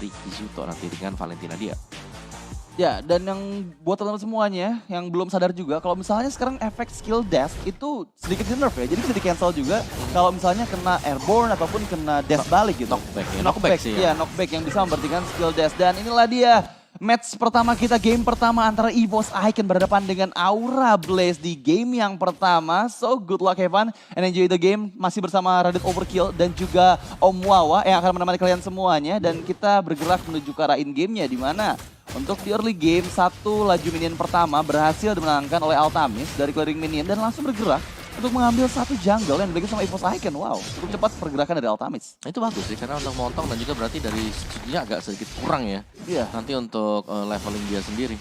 dari Kizuto nanti dengan Valentina dia. Ya, dan yang buat teman-teman semuanya yang belum sadar juga, kalau misalnya sekarang efek skill dash itu sedikit di nerf ya, jadi bisa di cancel juga kalau misalnya kena airborne ataupun kena dash balik gitu. Knockback ya, knockback sih Ya, ya. knockback yang bisa memberhentikan skill dash. Dan inilah dia match pertama kita, game pertama antara EVOS Icon berhadapan dengan Aura Blaze di game yang pertama. So good luck, have fun and enjoy the game. Masih bersama Radit Overkill dan juga Om Wawa yang akan menemani kalian semuanya. Dan kita bergerak menuju ke arah in-game-nya, di mana untuk di early game, satu laju minion pertama berhasil dimenangkan oleh Altamis dari clearing minion dan langsung bergerak untuk mengambil satu jungle yang dimiliki sama EVOS Icon. Wow, cukup cepat pergerakan dari Altamis. Nah, itu bagus sih karena untuk motong dan juga berarti dari studinya agak sedikit kurang ya. Iya. Nanti untuk leveling dia sendiri.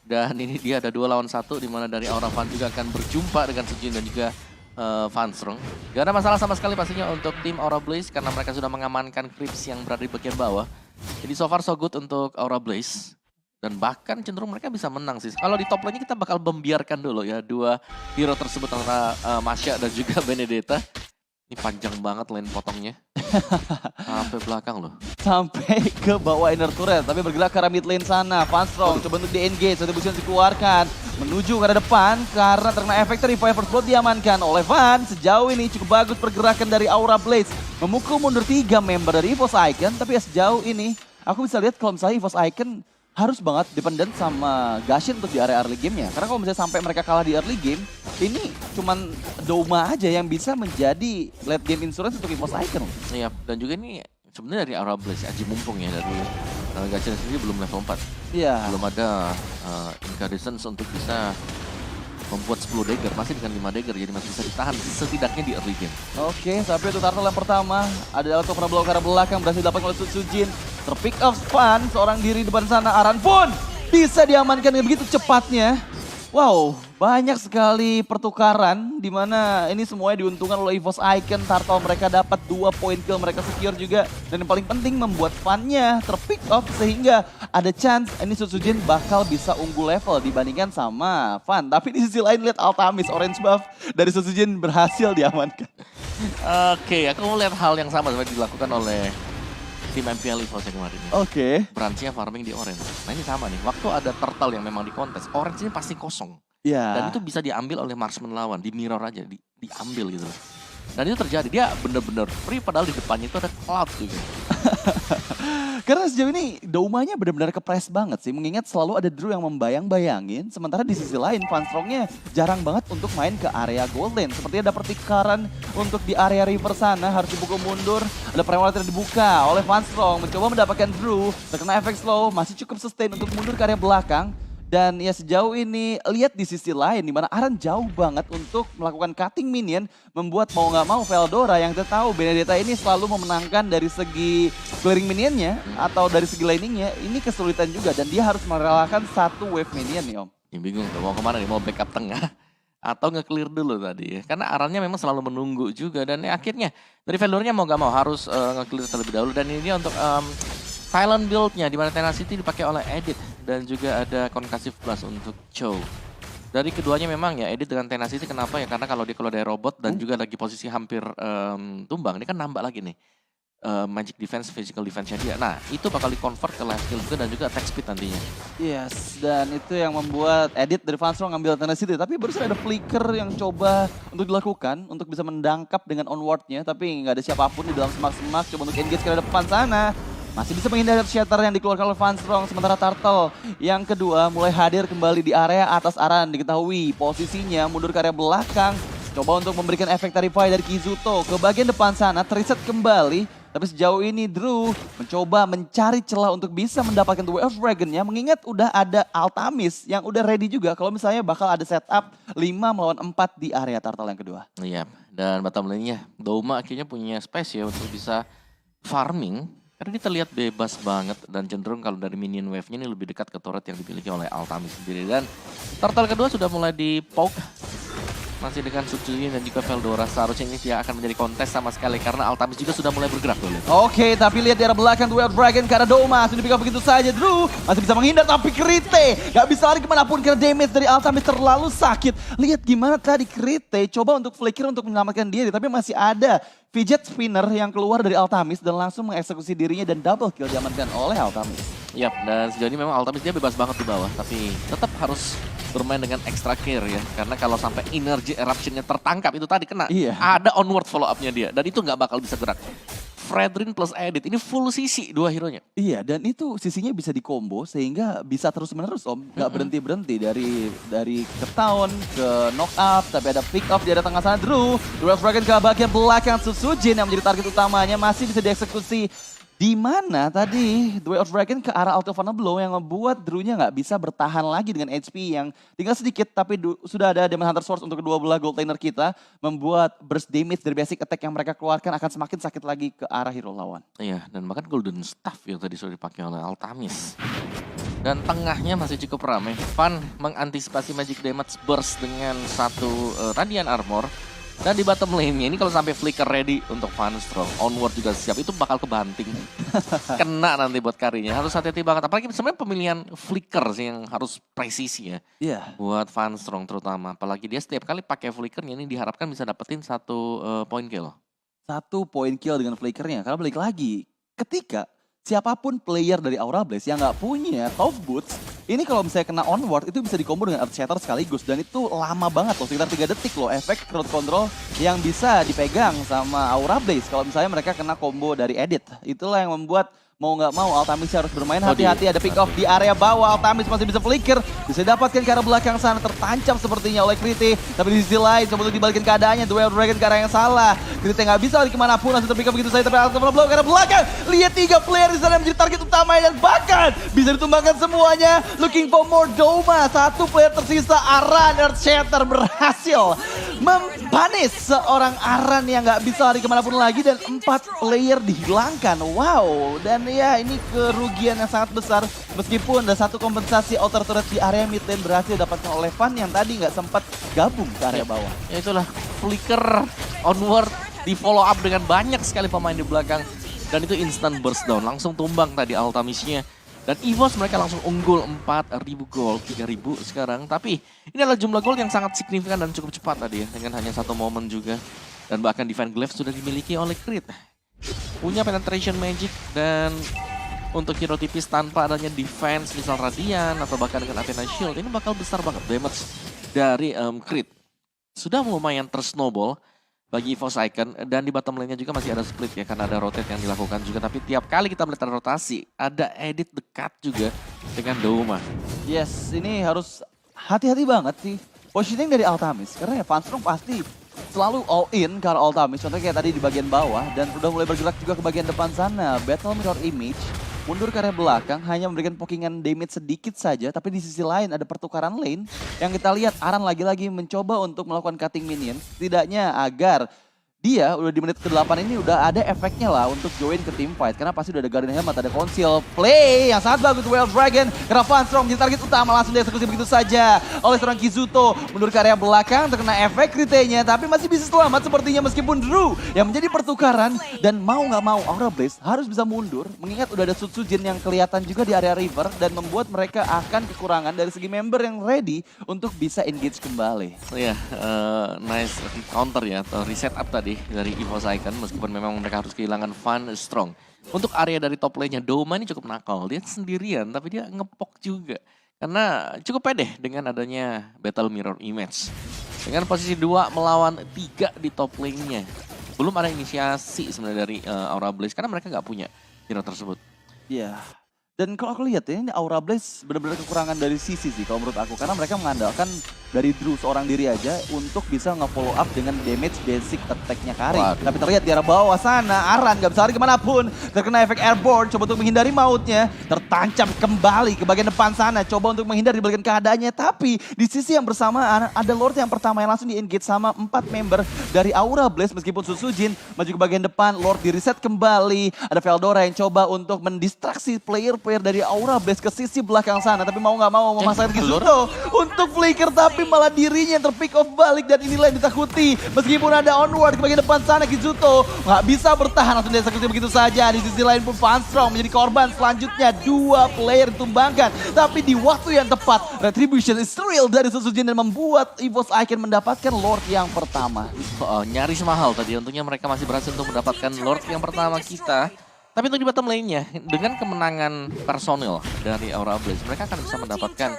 Dan ini dia ada 2 lawan 1 di mana dari Aura Fan juga akan berjumpa dengan Sujin dan juga Van Strong. Gak ada masalah sama sekali pastinya untuk tim Aura Blaze karena mereka sudah mengamankan creeps yang berada di bagian bawah. Jadi so far so good untuk Aura Blaze. Dan bahkan cenderung mereka bisa menang sih. Kalau di top lane kita bakal membiarkan dulu ya dua hero tersebut antara Masya dan juga Benedetta. Ini panjang banget lane potongnya. Sampai belakang loh. Sampai ke bawah inner turret, tapi bergerak ke arah mid lane sana. Van Strong coba untuk di-engage, retribution dikeluarkan. Menuju ke arah depan karena terkena efek dari Fire First Blood diamankan oleh Van. Sejauh ini cukup bagus pergerakan dari Aura Blaze. Memukul mundur 3 member dari EVOS Icon, tapi ya sejauh ini aku bisa lihat kalau misalnya EVOS Icon harus banget dependent sama Gashin untuk di area early game-nya. Karena kalau misalnya sampai mereka kalah di early game, ini cuman Doma aja yang bisa menjadi late game insurance untuk EVOS Icon. Iya, dan juga ini sebenarnya dari Aura Blaze, Aji mumpung ya dari Gachin sendiri belum level 4. Iya. Belum ada incandescence untuk bisa membuat 10 dagger, masih dengan 5 dagger, jadi masih bisa ditahan setidaknya di early game. Oke, sampai itu turtle yang pertama. Ada Alto pernah blow ke arah belakang, berhasil didapat oleh Sujin. Terpick off Span, seorang diri depan sana. Aran pun bisa diamankan dengan begitu cepatnya. Wow, banyak sekali pertukaran di mana ini semuanya diuntungkan oleh EVOS Icon. Turtle mereka dapat 2 poin kill, mereka secure juga. Dan yang paling penting membuat Fan-nya terpick off sehingga ada chance ini Sujin bakal bisa unggul level dibandingkan sama Fan. Tapi di sisi lain lihat Altamis, orange buff dari Sujin berhasil diamankan. Oke, aku mau lihat hal yang sama seperti dilakukan oleh tim MPL EVOS yang kemarin. Oke. Branch-nya farming di orange. Nah ini sama nih, waktu ada turtle yang memang di kontes, orange ini pasti kosong. Ya. Dan itu bisa diambil oleh marksman lawan, di mirror aja, diambil gitu. Dan itu terjadi, dia bener-bener free padahal di depannya itu ada cloud juga. Karena sejauh ini Doma-nya benar-benar kepres banget sih. Mengingat selalu ada Drew yang membayang-bayangin. Sementara di sisi lain Van Strong-nya jarang banget untuk main ke area gold lane. Sepertinya ada pertikaran untuk di area river sana. Harus dibuka mundur. Ada premolar yang dibuka oleh Van Strong. Mencoba mendapatkan Drew. Terkena efek slow. Masih cukup sustain untuk mundur ke area belakang. Dan ya sejauh ini lihat di sisi lain di mana Aran jauh banget untuk melakukan cutting minion, membuat mau nggak mau Veldora yang kita tahu Benedetta ini selalu memenangkan dari segi clearing minionnya atau dari segi laningnya, ini kesulitan juga dan dia harus merelakan satu wave minion nih Om. Yang bingung tuh mau kemana nih, mau backup tengah atau nge-clear dulu tadi ya. Karena Arannya memang selalu menunggu juga dan ya, akhirnya dari Veldoranya mau nggak mau harus nge-clear terlebih dahulu. Dan ini dia untuk Thailand build-nya di mana Tenacity dipakai oleh Edit dan juga ada Conclusive Plus untuk Chow. Dari keduanya memang ya Edit dengan Tenacity kenapa ya, karena kalau dia keluar dari robot dan juga lagi posisi hampir tumbang, ini kan nambah lagi nih magic defense, physical defense-nya dia. Nah itu bakal di-convert ke life skill juga dan juga attack speed nantinya. Yes, dan itu yang membuat Edit dari Van Strong ngambil Tenacity. Tapi barusan ada flicker yang coba untuk dilakukan untuk bisa mendangkap dengan onward-nya. Tapi nggak ada siapapun di dalam semak-semak, coba untuk engage ke depan sana. Masih bisa menghindari shatter yang dikeluarkan oleh Van Strong. Sementara Turtle yang kedua mulai hadir kembali di area atas Aran. Diketahui posisinya mundur ke area belakang. Coba untuk memberikan efek Tarify dari Kizuto. Ke bagian depan sana terreset kembali. Tapi sejauh ini Drew mencoba mencari celah untuk bisa mendapatkan The Way of Dragon-nya. Mengingat udah ada Altamis yang udah ready juga. Kalau misalnya bakal ada setup 5 melawan 4 di area Turtle yang kedua. Iya, dan bottom lane-nya Doma akhirnya punya space ya untuk bisa farming. Karena dia terlihat bebas banget dan cenderung kalau dari minion wave-nya ini lebih dekat ke turret yang dimiliki oleh Altamis sendiri. Dan turtle kedua sudah mulai di poke masih dengan Suzuki dan juga Veldora. Seharusnya ini tidak akan menjadi kontes sama sekali karena Altamis juga sudah mulai bergerak dulu. Oke, tapi lihat di arah belakang Duel Dragon karena Doma sudah dipegang begitu saja. Drew masih bisa menghindar tapi Krite gak bisa lari kemanapun karena damage dari Altamis terlalu sakit. Lihat gimana tadi Krite coba untuk flicker untuk menyelamatkan diri tapi masih ada fidget spinner yang keluar dari Altamis dan langsung mengeksekusi dirinya dan double kill diamankan oleh Altamis. Yap, dan sejauh ini memang Altamis dia bebas banget di bawah, tapi tetap harus bermain dengan extra care ya. Karena kalau sampai energy eruption-nya tertangkap itu tadi kena, Iya. ada onward follow up-nya dia. Dan itu nggak bakal bisa gerak. Fredrin plus Edit, ini full sisi dua hero-nya. Iya, dan itu sisinya bisa di combo sehingga bisa terus menerus Om. Gak berhenti-berhenti dari ke town, ke knock up, tapi ada pick off di arah tengah sana. Drew, Duel Dragon ke bagian belakang Susujin yang menjadi target utamanya masih bisa dieksekusi. Di mana tadi Duel of Dragon ke arah Ultimate Blow yang membuat Drew-nya nggak bisa bertahan lagi dengan HP yang tinggal sedikit. Tapi sudah ada Demon Hunter Swords untuk kedua belah gold laner kita. Membuat burst damage dari basic attack yang mereka keluarkan akan semakin sakit lagi ke arah hero lawan. Iya, dan bahkan Golden Staff yang tadi sudah dipakai oleh Altamis. Dan tengahnya masih cukup ramai. Van mengantisipasi magic damage burst dengan satu Radiant Armor. Dan di bottom lane-nya ini kalau sampai flicker ready untuk Van Strong, onward juga siap, itu bakal kebanting. Kena nanti buat karinya, harus hati-hati banget. Apalagi sebenarnya pemilihan flicker sih yang harus presisi ya. Iya. Buat Van Strong terutama, apalagi dia setiap kali pakai flickernya ini diharapkan bisa dapetin satu point kill. 1 point kill dengan flickernya. Karena balik lagi, ketika siapapun player dari Aura Blaze yang nggak punya top boots, ini kalau misalnya kena onward itu bisa dikombo dengan Earth Shatter sekaligus. Dan itu lama banget loh, sekitar 3 detik loh efek crowd control yang bisa dipegang sama Aura Blaze. Kalau misalnya mereka kena combo dari Edit. Itulah yang membuat mau nggak mau Altamis harus bermain hati-hati. Ada pick off di area bawah, Altamis masih bisa flicker. Bisa dapatkan ke arah belakang sana, tertancap sepertinya oleh Krite. Tapi di sisi lain coba untuk dibalikin keadaannya, Duel Dragon ke arah yang salah. Krite nggak bisa lari kemanapun, langsung terpick off begitu saja. Tapi Altamis blow ke arah belakang. Lihat 3 player di sana yang menjadi target utama dan bahkan bisa ditumbangkan semuanya. Looking for more Doma, 1 player tersisa, Aran Earth Shatter berhasil membanis seorang Aran yang nggak bisa lari kemanapun lagi dan 4 player dihilangkan. Wow, dan ya ini kerugian yang sangat besar meskipun ada satu kompensasi outer turret di area mid lane berhasil didapatkan oleh Van yang tadi nggak sempat gabung ke area bawah. Ya itulah, flicker onward di follow up dengan banyak sekali pemain di belakang. Dan itu instant burst down, langsung tumbang tadi Altamisnya. Dan EVOS mereka langsung unggul 4.000 gold, 3.000 sekarang. Tapi ini adalah jumlah gold yang sangat signifikan dan cukup cepat tadi ya. Dengan hanya 1 momen juga. Dan bahkan Divine Glaive sudah dimiliki oleh Creed. Punya penetration magic dan untuk hero tipis tanpa adanya defense misal Radiant atau bahkan dengan Athena Shield. Ini bakal besar banget damage dari Creed. Sudah lumayan tersnowball bagi EVOS Icon dan di bottom lane-nya juga masih ada split ya karena ada rotate yang dilakukan juga. Tapi tiap kali kita melihat rotasi ada edit dekat juga dengan Doma. Yes, ini harus hati-hati banget sih positioning dari Altamis karena ya Van Strong pasti selalu all in karena Altamis. Contohnya kayak tadi di bagian bawah dan sudah mulai bergerak juga ke bagian depan sana. Battle Mirror Image mundur ke area belakang hanya memberikan pokingan damage sedikit saja. Tapi di sisi lain ada pertukaran lane yang kita lihat Aran lagi-lagi mencoba untuk melakukan cutting minion. Setidaknya agar dia udah di menit ke-8 ini udah ada efeknya lah untuk join ke team fight. Karena pasti udah ada Guardian Helmet, ada Conceal. Play yang sangat bagus Duel Dragon. Karena Van Strong menjadi target utama langsung dieksekusi begitu saja oleh seorang Kizuto. Mundur ke area belakang terkena efek Krite-nya. Tapi masih bisa selamat sepertinya meskipun Drew yang menjadi pertukaran. Dan mau nggak mau Aura Blaze harus bisa mundur. Mengingat udah ada Sutsujin yang kelihatan juga di area river. Dan membuat mereka akan kekurangan dari segi member yang ready untuk bisa engage kembali. Iya, nice counter ya atau reset up tadi dari EVOS Icon meskipun memang mereka harus kehilangan Van Strong. Untuk area dari top lane-nya Doma ini cukup nakal, dia sendirian tapi dia ngepok juga. Karena cukup pede dengan adanya Battle Mirror Image. Dengan posisi 2 melawan 3 di top lane-nya. Belum ada inisiasi sebenarnya dari Aura Blaze karena mereka nggak punya hero tersebut. Iya. Dan kalau aku lihat ya, ini Aura Blaze benar-benar kekurangan dari sisi sih kalau menurut aku. Karena mereka mengandalkan dari Drew seorang diri aja untuk bisa nge-follow up dengan damage basic attack-nya Karin. Tapi terlihat di arah bawah sana, Aran gak bisa lari kemanapun. Terkena efek airborne, coba untuk menghindari mautnya. Tertancap kembali ke bagian depan sana, coba untuk menghindari bagian keadaannya. Tapi di sisi yang bersamaan ada Lord yang pertama yang langsung di-engage sama 4 member dari Aura Blaze. Meskipun Susujin maju ke bagian depan, Lord di-reset kembali. Ada Veldora yang coba untuk mendistraksi player dari Aura Blaze ke sisi belakang sana. Tapi mau nggak mau memasangkan Kizuto untuk flicker. Tapi tapi malah dirinya yang terpick off balik dan inilah yang ditakuti. Meskipun ada onward ke bagian depan sana, Kizuto nggak bisa bertahan, langsung dieksekusi begitu saja. Di sisi lain pun Fanstrong menjadi korban selanjutnya, 2 player ditumbangkan. Tapi di waktu yang tepat, Retribution is real dari Suzujin dan membuat EVOS Icon mendapatkan Lord yang pertama. Nyaris mahal tadi, untungnya mereka masih berhasil untuk mendapatkan Lord yang pertama kita. Tapi untuk di bottom lane-nya, dengan kemenangan personil dari Aura Blaze, mereka akan bisa mendapatkan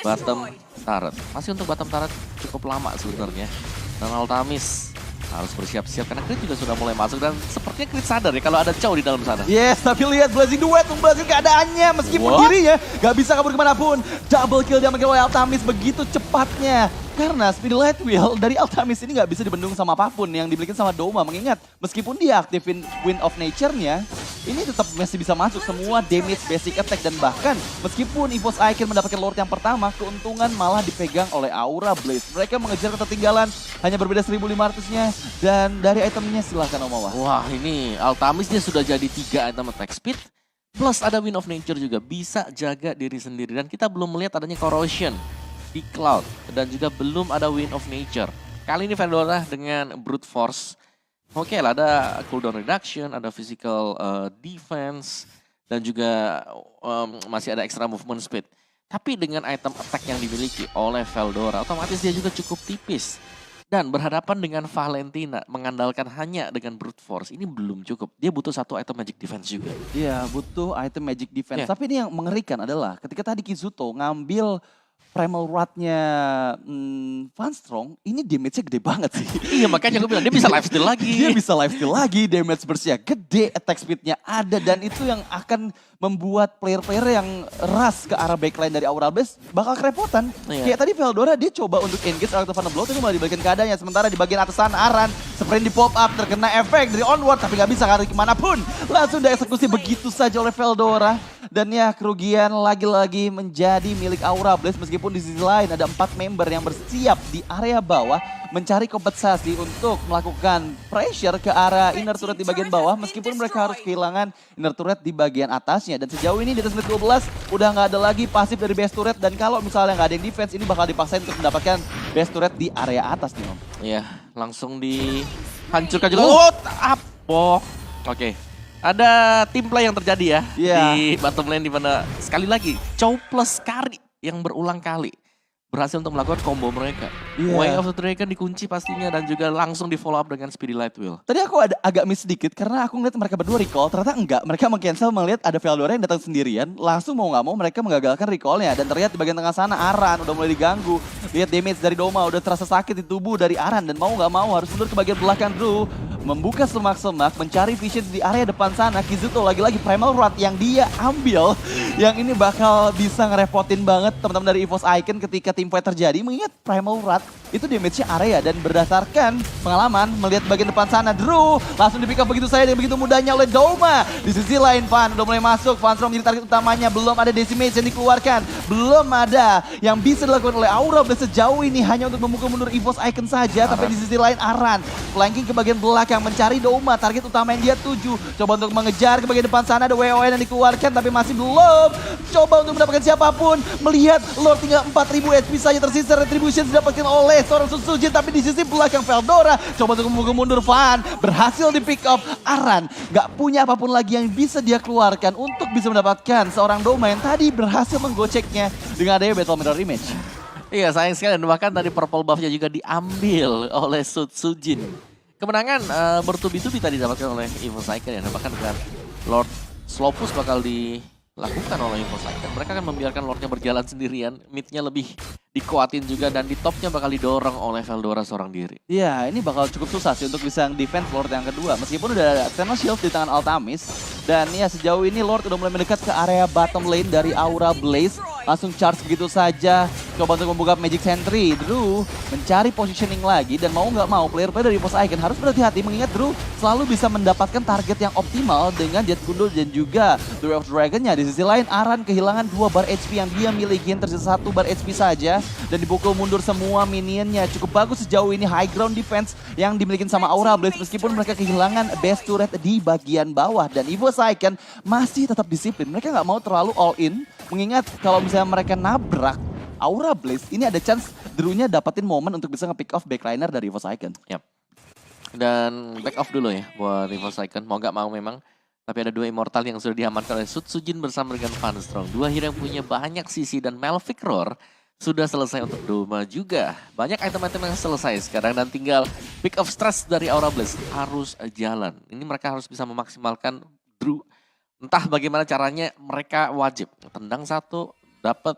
bottom turret. Masih untuk bottom turret cukup lama sebenarnya. Dan Altamis harus bersiap-siap karena Creed juga sudah mulai masuk dan sepertinya Creed sadar ya kalau ada Chow di dalam sana. Yes, tapi lihat Blazing Duet membahaskan keadaannya meskipun dirinya gak bisa kabur kemanapun. Double kill diambil oleh Altamis begitu cepatnya. Karena Speedy Light Wheel dari Altamis ini gak bisa dibendung sama apapun yang dimiliki sama Doma. Mengingat meskipun dia aktifin Wind of Nature-nya, ini tetap masih bisa masuk semua damage basic attack. Dan bahkan meskipun EVOS Icon mendapatkan Lord yang pertama, keuntungan malah dipegang oleh Aura Blaze. Mereka mengejar ketertinggalan, hanya berbeda 1.500-nya. Dan dari itemnya silahkan Omawa. Wah ini Altamis dia sudah jadi 3 item attack speed. Plus ada Wind of Nature juga, bisa jaga diri sendiri. Dan kita belum melihat adanya Corrosion di Cloud dan juga belum ada Wind of Nature. Kali ini Fedora dengan Brute Force. Oke lah, ada cooldown reduction, ada physical defense dan juga masih ada extra movement speed. Tapi dengan item attack yang dimiliki oleh Fedora, otomatis dia juga cukup tipis. Dan berhadapan dengan Valentina, mengandalkan hanya dengan Brute Force, ini belum cukup. Dia butuh 1 item Magic Defense juga. Iya, butuh item Magic Defense. Tapi ini yang mengerikan adalah ketika tadi Kizuto ngambil Primal Rod-nya Fanstrong, ini damage-nya gede banget sih. Iya makanya gue bilang dia bisa lifesteal lagi. Dia bisa lifesteal lagi, damage burst-nya gede, attack speed-nya ada. Dan itu yang akan membuat player-player yang rush ke arah backline dari Aura Blaze bakal kerepotan. Kayak tadi Veldora dia coba untuk engage Arctic Thunder Blow, tapi malah dibalikin keadaannya. Sementara di bagian atas sana Aran, sprint di pop up, terkena efek dari onward, tapi gak bisa lari kemanapun. Langsung dieksekusi begitu saja oleh Veldora. Dan ya kerugian lagi-lagi menjadi milik Aura Blaze meskipun di sisi lain ada 4 member yang bersiap di area bawah mencari kompensasi untuk melakukan pressure ke arah inner turret di bagian bawah meskipun mereka harus kehilangan inner turret di bagian atasnya. Dan sejauh ini di atas menit 12 udah nggak ada lagi pasif dari base turret dan kalau misalnya nggak ada yang defense ini bakal dipaksain untuk mendapatkan base turret di area atas nih Om. Iya, langsung dihancurkan juga. Oke. Ada team play yang terjadi ya di bottom lane di mana sekali lagi Chow plus Kari yang berulang kali berhasil untuk melakukan combo mereka. Way of the Dragon dikunci pastinya dan juga langsung di follow up dengan Speedy Light Wheel. Tadi aku agak miss sedikit karena aku ngeliat mereka berdua recall, ternyata enggak. Mereka meng-cancel melihat ada Veldora yang datang sendirian, langsung mau nggak mau mereka menggagalkan recallnya. Dan terlihat di bagian tengah sana Aran udah mulai diganggu. Lihat damage dari Doma udah terasa sakit di tubuh dari Aran dan mau nggak mau harus mundur ke bagian belakang Drew. Membuka semak-semak, mencari vision di area depan sana. Kizuto lagi-lagi Primal Rod yang dia ambil. Yang ini bakal bisa ngerepotin banget teman-teman dari EVOS Icon ketika team fight terjadi. Mengingat Primal Rod itu damage-nya area dan berdasarkan pengalaman melihat bagian depan sana Drew langsung di pick up begitu saja dan begitu mudahnya oleh Doma. Di sisi lain Van udah mulai masuk, Fanstrong menjadi target utamanya, belum ada decimate yang dikeluarkan, belum ada yang bisa dilakukan oleh Aura Blaze sejauh ini hanya untuk memukul mundur EVOS Icon saja. Tapi di sisi lain Aran flanking ke bagian belakang mencari Doma, target utama yang dia tuju, coba untuk mengejar ke bagian depan sana, ada WON yang dikeluarkan tapi masih belum coba untuk mendapatkan siapapun. Melihat Lord tinggal 4000 HP saja tersisa, Retribution didapatkan oleh seorang Suzujin, tapi di sisi belakang Veldora coba untuk memukul mundur Van, berhasil di pick up. Aran gak punya apapun lagi yang bisa dia keluarkan untuk bisa mendapatkan seorang Doma yang tadi berhasil menggoceknya dengan adanya Battle Mirror Image. Iya sayang sekali dan bahkan tadi purple buff-nya juga diambil oleh Suzujin. Kemenangan bertubi-tubi tadi didapatkan oleh EVOS Icon ya, bahkan dengan Lord Slowpush bakal dilakukan oleh EVOS Icon. Mereka akan membiarkan Lordnya berjalan sendirian, mid-nya lebih dikuatin juga dan di topnya bakal didorong oleh Veldora seorang diri. Iya, ini bakal cukup susah sih untuk bisa defense Lord yang kedua. Meskipun udah ada Eternal Shield di tangan Altamis. Dan ya sejauh ini Lord udah mulai mendekat ke area bottom lane dari Aura Blaze. Langsung charge begitu saja. Coba untuk membuka Magic Sentry. Drew mencari positioning lagi dan mau nggak mau player-player dari EVOS Icon harus berhati-hati mengingat Drew selalu bisa mendapatkan target yang optimal dengan Jet Gundul dan juga The Way of Dragon-nya. Di sisi lain Aran kehilangan 2 bar HP yang dia miliki, tersisa 1 bar HP saja. Dan dipukul mundur semua minionnya. Cukup bagus sejauh ini high ground defense yang dimiliki sama Aura Blaze meskipun mereka kehilangan base turret di bagian bawah. Dan EVOS Icon masih tetap disiplin. Mereka nggak mau terlalu all in. Mengingat kalau misalnya mereka nabrak Aura Blaze ini ada chance Drew-nya dapetin momen untuk bisa nge-pick off backliner dari EVOS Icon. Yap. Dan back off dulu ya buat EVOS Icon. Mau gak mau memang. Tapi ada 2 Immortal yang sudah diamankan oleh Sutsujin bersama dengan Funstrong. 2 hero yang punya banyak sisi dan Malefic Roar sudah selesai untuk Doma juga. Banyak item-item yang selesai sekarang dan tinggal pick off stress dari Aura Blaze harus jalan. Ini mereka harus bisa memaksimalkan Drew. Entah bagaimana caranya mereka wajib tendang 1, dapat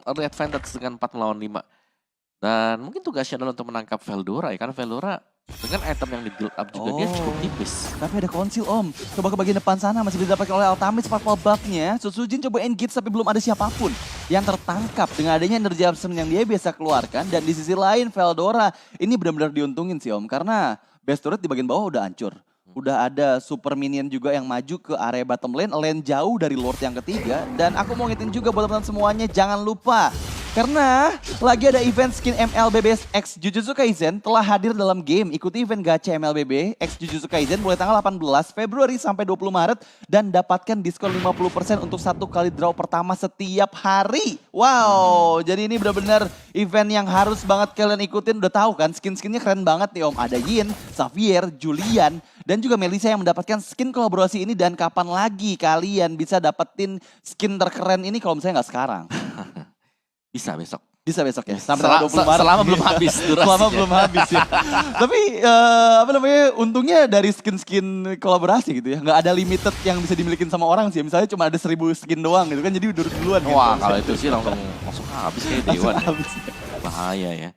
early advantage dengan 4 melawan 5. Dan mungkin tugasnya adalah untuk menangkap Veldora ya. Karena Veldora dengan item yang di build up juga dia cukup tipis. Tapi ada konsil Om. Coba ke bagian depan sana masih didapatkan oleh Altamis purple buff-nya. Sutsujin coba engage tapi belum ada siapapun yang tertangkap dengan adanya energy absorption yang dia biasa keluarkan. Dan di sisi lain Veldora ini benar-benar diuntungin sih Om. Karena base turret di bagian bawah udah hancur. Udah ada super minion juga yang maju ke area bottom lane jauh dari Lord yang ketiga. Dan aku mau ngingetin juga buat teman-teman semuanya, jangan lupa. Karena lagi ada event skin MLBB X Jujutsu Kaisen telah hadir dalam game. Ikuti event gacha MLBB X Jujutsu Kaisen mulai tanggal 18 Februari sampai 20 Maret. Dan dapatkan diskon 50% untuk 1 kali draw pertama setiap hari. Wow, jadi ini benar-benar event yang harus banget kalian ikutin. Udah tahu kan skin-skinnya keren banget nih Om. Ada Yin, Xavier, Julian, dan juga Melissa yang mendapatkan skin kolaborasi ini. Dan kapan lagi kalian bisa dapetin skin terkeren ini kalau misalnya nggak sekarang? Bisa besok. Bisa besok ya, sampai tanggal 20 Maret. Selama belum habis durasinya. Selama belum habis ya. Tapi apa namanya, untungnya dari skin-skin kolaborasi gitu ya. Nggak ada limited yang bisa dimiliki sama orang sih. Misalnya cuma ada 1000 skin doang gitu kan, jadi udah duluan. Wah gitu. kalau itu sih langsung habis kayak Dewan. Bahaya ya.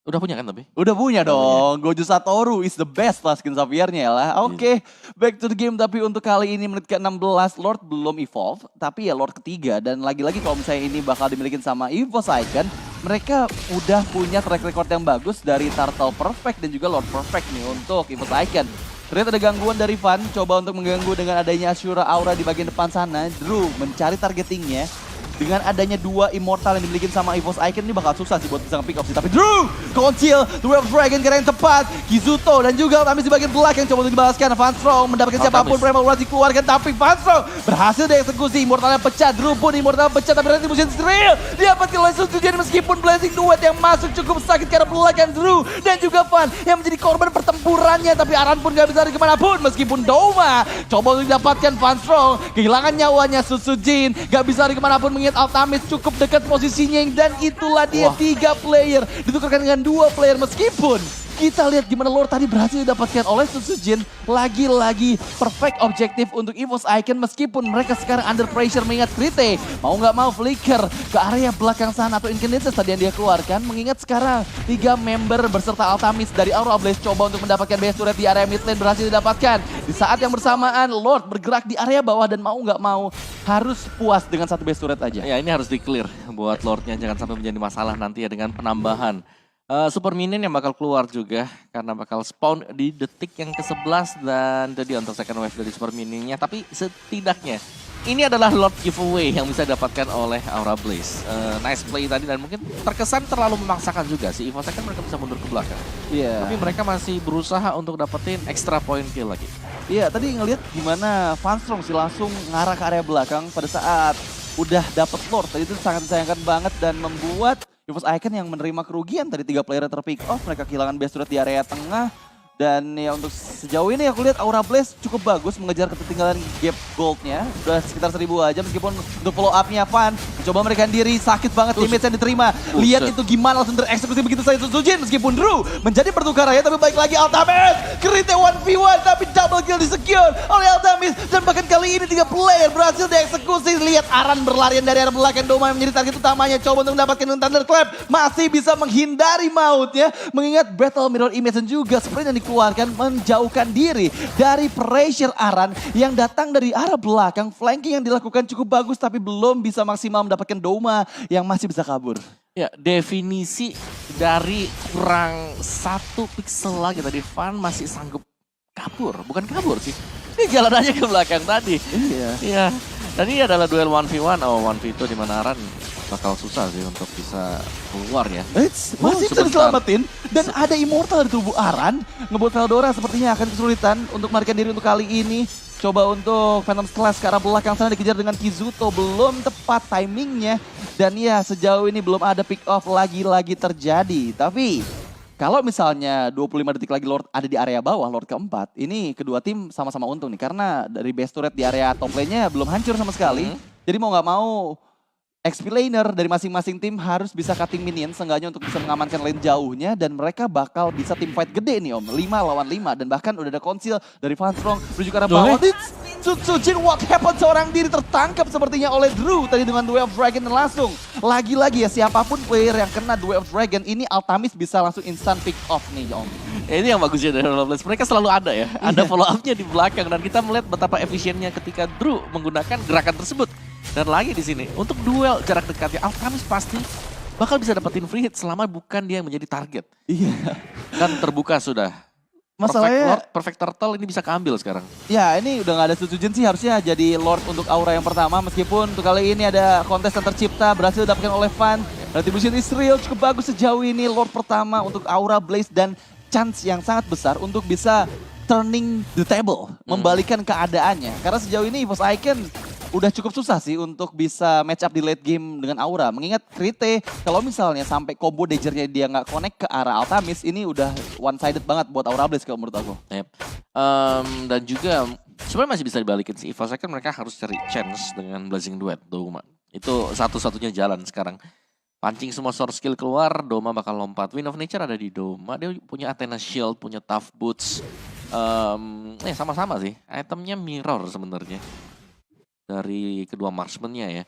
Udah punya kan tapi? Udah punya dong, Gojo Satoru is the best lah skin Xaviernya lah. Oke, back to the game tapi untuk kali ini menit ke-16 Lord belum evolve. Tapi ya Lord ketiga dan lagi-lagi kalau misalnya ini bakal dimiliki sama EVOS Icon. Mereka udah punya track record yang bagus dari Turtle Perfect dan juga Lord Perfect nih untuk EVOS Icon. Ternyata ada gangguan dari Van, coba untuk mengganggu dengan adanya Ashura Aura di bagian depan sana. Drew mencari targetingnya. Dengan adanya 2 Immortal yang dimiliki sama EVOS Icon ini bakal susah sih buat bisa nge-pick off sih. Tapi Drew, Conceal, The Web Dragon karena yang tepat. Kizuto dan juga Altamis di bagian belakang coba untuk dibalaskan. Funstrong mendapatkan siapapun Primal Rush dikeluarkan. Tapi Funstrong berhasil dieksekusi. Immortalnya pecah, Drew pun Immortal pecah. Tapi Retribution Drill didapatkan oleh Sutsujin meskipun Blazing Duet yang masuk cukup sakit karena belakang Drew. Dan juga Van yang menjadi korban pertempurannya. Tapi Aran pun gak bisa lari kemanapun meskipun Doma coba untuk didapatkan. Funstrong kehilangan nyawanya. Sutsujin gak bisa lari kemanapun mengingat Altamis cukup dekat posisinya dan itulah dia 3 player ditukarkan dengan 2 player meskipun kita lihat gimana Lord tadi berhasil didapatkan oleh Sutsujin. Lagi-lagi perfect objektif untuk EVOS Icon meskipun mereka sekarang under pressure mengingat Krite mau nggak mau flicker ke area belakang sana atau Incandeses tadi yang dia keluarkan. Mengingat sekarang 3 member beserta Altamis dari Aura Blaze coba untuk mendapatkan base turret di area mid lane berhasil didapatkan. Di saat yang bersamaan Lord bergerak di area bawah dan mau nggak mau harus puas dengan 1 base turret aja. Ya ini harus di-clear buat Lordnya jangan sampai menjadi masalah nanti ya dengan penambahan super minion yang bakal keluar juga karena bakal spawn di detik yang ke-11 dan jadi untuk second wave dari super minionnya. Tapi setidaknya ini adalah Lord giveaway yang bisa didapatkan oleh Aura Blaze. Nice play tadi dan mungkin terkesan terlalu memaksakan juga sih. EVOS kan mereka bisa mundur ke belakang. Iya. Tapi mereka masih berusaha untuk dapetin extra point kill lagi. Iya, tadi ngelihat gimana Funstrong sih langsung ngarah ke area belakang pada saat udah dapet Lord. Tadi itu sangat disayangkan banget dan membuat EVOS Icon yang menerima kerugian dari 3 player terpick off. Mereka kehilangan base turret di area tengah. Dan ya untuk sejauh ini aku lihat Aura Blaze cukup bagus mengejar ketertinggalan gap goldnya. Udah sekitar 1000 aja meskipun untuk follow up-nya Van. Mencoba mereka diri, sakit banget damage yang diterima. Lihat itu gimana langsung tereksekusi begitu saja Sutsujin. Meskipun Drew menjadi pertukaran ya, tapi baik lagi Altamis. Krite 1v1 tapi double kill di-secure oleh Altamis. Dan bahkan kali ini 3 player berhasil dieksekusi. Lihat Aran berlarian dari arah belakang Doma yang menjadi target utamanya. Coba untuk mendapatkan Thunderclap. Masih bisa menghindari maut ya. Mengingat Battle Mirror Image dan juga sprint yang dikeluarkan menjauhkan diri dari pressure Aran yang datang dari arah belakang. Flanking yang dilakukan cukup bagus tapi belum bisa maksimal mendapatkan Doma yang masih bisa kabur. Ya, definisi dari kurang 1 pixel lagi tadi Van masih sanggup kabur. Bukan kabur sih, ini jalan aja ke belakang tadi. Iya. Iya, dan ini adalah duel 1v1, 1v2 di mana Aran bakal susah sih untuk bisa keluar ya. Masih bisa diselamatin dan ada Immortal di tubuh Aran. Ngebuat Veldora sepertinya akan kesulitan untuk melarikan diri untuk kali ini. coba untuk Phantom Slash ke arah belakang sana dikejar dengan Kizuto. Belum tepat timingnya. Dan ya sejauh ini belum ada pick off lagi-lagi terjadi. Tapi kalau misalnya 25 detik lagi Lord ada di area bawah, Lord keempat, ini kedua tim sama-sama untung nih. Karena dari base turret di area top lane-nya belum hancur sama sekali. Jadi mau nggak mau XP laner dari masing-masing tim harus bisa cutting minion seenggaknya untuk bisa mengamankan lane jauhnya dan mereka bakal bisa tim fight gede nih Om. 5 lawan 5 dan bahkan udah ada konsil dari Van Strong menuju ke arah bawah. Sutsujin what happened seorang diri tertangkap sepertinya oleh Drew tadi dengan Duel of Dragon dan langsung lagi-lagi ya siapapun player yang kena Duel of Dragon ini Altamis bisa langsung instant pick off nih Om. Ini yang bagusnya dari Lovelace, mereka selalu ada ya, ada follow up-nya di belakang dan kita melihat betapa efisiennya ketika Drew menggunakan gerakan tersebut. Dan lagi di sini, untuk duel jarak dekatnya, Altamis pasti bakal bisa dapetin free hit selama bukan dia yang menjadi target. Iya. Dan terbuka sudah. Masalahnya Perfect Turtle ini bisa keambil sekarang. ya ini udah gak ada Sutsujin sih harusnya jadi Lord untuk Aura yang pertama. Meskipun untuk kali ini ada kontes yang tercipta berhasil didapatkan oleh Van. Retribution Israel cukup bagus sejauh ini Lord pertama untuk Aura Blaze dan chance yang sangat besar untuk bisa turning the table. Membalikan keadaannya. Karena sejauh ini EVOS Icon udah cukup susah sih untuk bisa match up di late game dengan Aura. Mengingat Krite, kalau misalnya sampai combo Daggernya dia nggak connect ke arah Altamis, ini udah one-sided banget buat Aura Blaze kalau menurut aku. Yep. Dan juga sebenarnya masih bisa dibalikin sih. EVOS kan mereka harus cari chance dengan Blazing Duet Doma. Itu satu-satunya jalan sekarang. Pancing semua source skill keluar, Doma bakal lompat. Wind of Nature ada di Doma, dia punya Athena Shield, punya Tough Boots. Sama-sama sih, itemnya mirror sebenarnya dari kedua marksman-nya ya.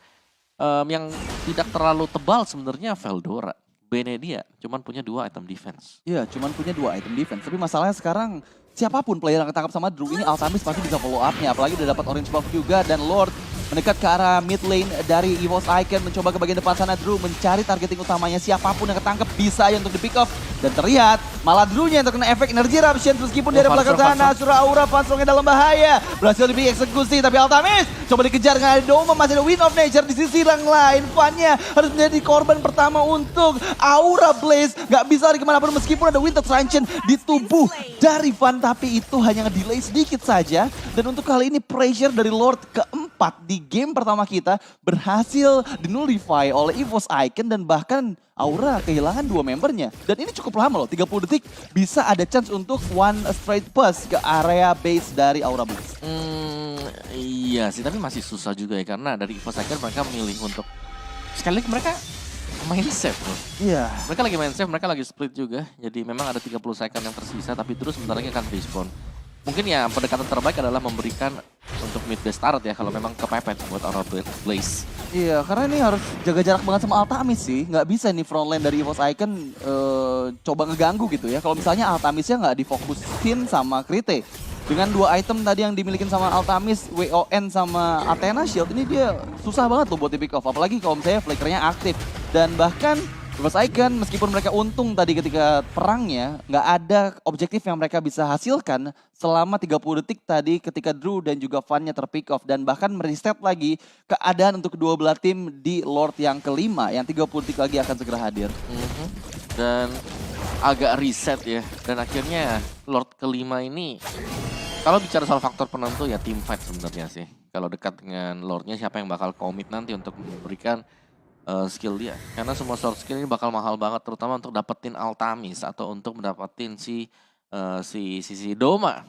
Yang tidak terlalu tebal sebenarnya Veldora. Benedia cuman punya 2 item defense. Iya, cuman punya 2 item defense. Tapi masalahnya sekarang siapapun player yang ketangkap sama Drew ini Altamis pasti bisa follow up-nya. Apalagi udah dapat orange buff juga dan Lord mendekat ke arah mid lane dari EVOS Icon mencoba ke bagian depan sana. Drew mencari targeting utamanya, siapapun yang ketangkep bisa aja untuk di pick off. Dan terlihat malah Drew-nya yang terkena efek energi eruption meskipun dari belakang sana Surah Aura Van Strong-nya dalam bahaya. Berhasil dieksekusi tapi Altamis coba dikejar dengan Doma, masih ada Wind of Nature di sisi yang lain. Van-nya harus menjadi korban pertama untuk Aura Blaze. Gak bisa lari kemanapun meskipun ada Winter Truncheon di tubuh dari Van, tapi itu hanya nge-delay sedikit saja. Dan untuk kali ini pressure dari Lord keempat di game pertama kita berhasil dinullify oleh EVOS Icon dan bahkan Aura kehilangan 2 membernya. Dan ini cukup lama loh, 30 detik bisa ada chance untuk one straight pass ke area base dari Aura Blaze. Iya sih, tapi masih susah juga ya karena dari EVOS Icon mereka memilih untuk sekali lagi mereka main safe loh. Iya. Mereka lagi main safe, mereka lagi split juga. Jadi memang ada 30 second yang tersisa tapi terus sebentar lagi akan respawn. Mungkin ya pendekatan terbaik adalah memberikan untuk mid base turret ya kalau memang kepepet buat Aura Blaze. Iya, karena ini harus jaga jarak banget sama Altamis sih. Nggak bisa nih frontline dari EVOS Icon coba ngeganggu gitu ya. Kalau misalnya Altamisnya nggak difokusin sama Krite. Dengan 2 item tadi yang dimiliki sama Altamis, WON sama Athena Shield, ini dia susah banget loh buat di pick off. Apalagi kalau misalnya flickernya aktif. Dan bahkan EVOS Icon meskipun mereka untung tadi ketika perangnya, nggak ada objektif yang mereka bisa hasilkan selama 30 detik tadi ketika Drew dan juga Van-nya terpick off. Dan bahkan mereset lagi keadaan untuk kedua belah tim di Lord yang kelima yang 30 detik lagi akan segera hadir. Dan agak reset ya. Dan akhirnya Lord kelima ini, kalau bicara soal faktor penentu ya team fight sebenarnya sih. Kalau dekat dengan Lordnya siapa yang bakal komit nanti untuk memberikan skill dia. Karena semua source skill ini bakal mahal banget terutama untuk dapetin Altamis atau untuk mendapatkan si Doma.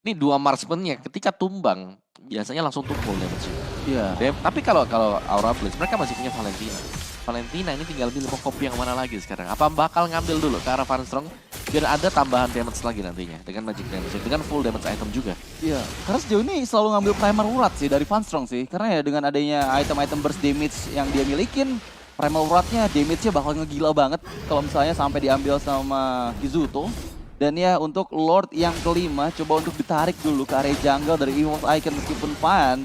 Ini 2 marksman-nya ketika tumbang biasanya langsung tumpul damage. Iya. Tapi kalau Aura Blaze mereka masih punya Valentina. Valentina ini tinggal pilih mau copy yang mana lagi sekarang. Apa bakal ngambil dulu ke arah Van Strong biar ada tambahan damage lagi nantinya dengan magic damage, dengan full damage item juga. Iya, karena sejauh ini selalu ngambil primer urat sih dari Van Strong sih. Karena ya dengan adanya item-item burst damage yang dia milikin, primer uratnya damage-nya bakal ngegila banget kalau misalnya sampai diambil sama Kizuto. Dan ya untuk Lord yang kelima coba untuk ditarik dulu ke area jungle dari EVOS Icon meskipun Van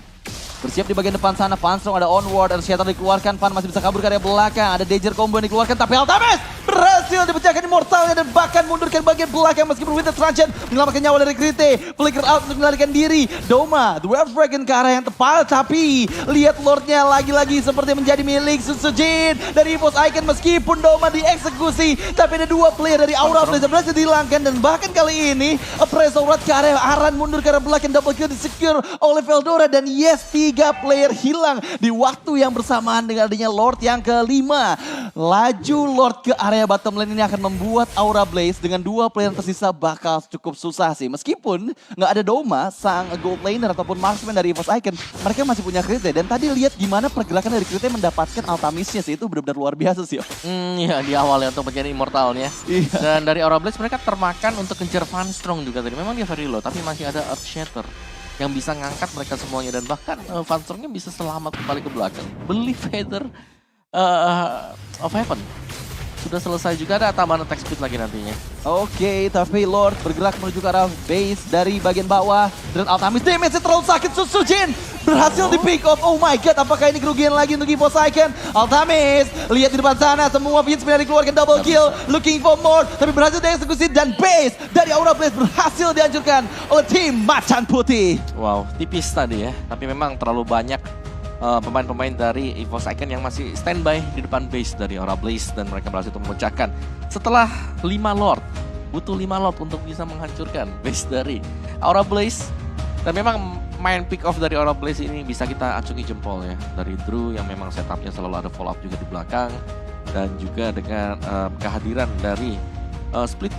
bersiap di bagian depan sana. Van Strong ada onward, ada Shatter dikeluarkan, Van masih bisa kabur ke area belakang, ada Dagger combo yang dikeluarkan tapi Altamis berhasil berhasil dipecahkan Immortalnya dan bahkan mundurkan bagian belakang meskipun Winter Truncheon menyelamatkan nyawa dari Krite. Flicker out untuk melarikan diri. Doma, The Wave Dragon ke arah yang tepat, tapi lihat Lordnya lagi-lagi seperti menjadi milik Susujin dari EVOS Icon meskipun Doma dieksekusi. Tapi ada 2 player dari Aura Blaze yang berhasil dihilangkan dan bahkan kali ini Appraisal Rod ke arah Aran mundur ke arah belakang, double kill di-secure oleh Veldora dan yes, 3 player hilang di waktu yang bersamaan dengan adanya Lord yang kelima. Laju Lord ke area bottom lane ini akan membuat Aura Blaze dengan 2 player yang tersisa bakal cukup susah sih. Meskipun nggak ada Doma, sang gold laner ataupun marksman dari EVOS Icon, mereka masih punya Krite. Dan tadi lihat gimana pergerakan dari Krite mendapatkan Altamisnya sih, itu benar-benar luar biasa sih. Iya di awal ya untuk menjadi Immortalnya. Iya. Dan dari Aura Blaze mereka termakan untuk kejar Van Strong juga tadi. Memang dia very low, tapi masih ada Earth Shatter yang bisa ngangkat mereka semuanya. Dan bahkan Van Strongnya bisa selamat kembali ke belakang. Beli Feather of Heaven. Sudah selesai juga, ada tambahan attack speed lagi nantinya. Oke, tapi Lord bergerak menuju ke arah base dari bagian bawah. Dan Altamis damage-nya terlalu sakit. Susujin berhasil di pick off. Oh my god, apakah ini kerugian lagi untuk EVOS Icon? Altamis, lihat di depan sana, semua Vince dari dikeluarkan double kill. Looking for more, tapi berhasil dieksekusi. Dan base dari Aura Blaze berhasil dihancurkan oleh tim Macan Putih. Wow, tipis tadi ya. Tapi memang terlalu banyak pemain-pemain dari EVOS Icon yang masih standby di depan base dari Aura Blaze. Dan mereka berhasil untuk memecahkan. Setelah 5 Lord, butuh 5 Lord untuk bisa menghancurkan base dari Aura Blaze. Dan memang main pick off dari Aura Blaze ini bisa kita acungi jempol ya. Dari Drew yang memang setupnya selalu ada follow up juga di belakang. Dan juga dengan kehadiran dari Split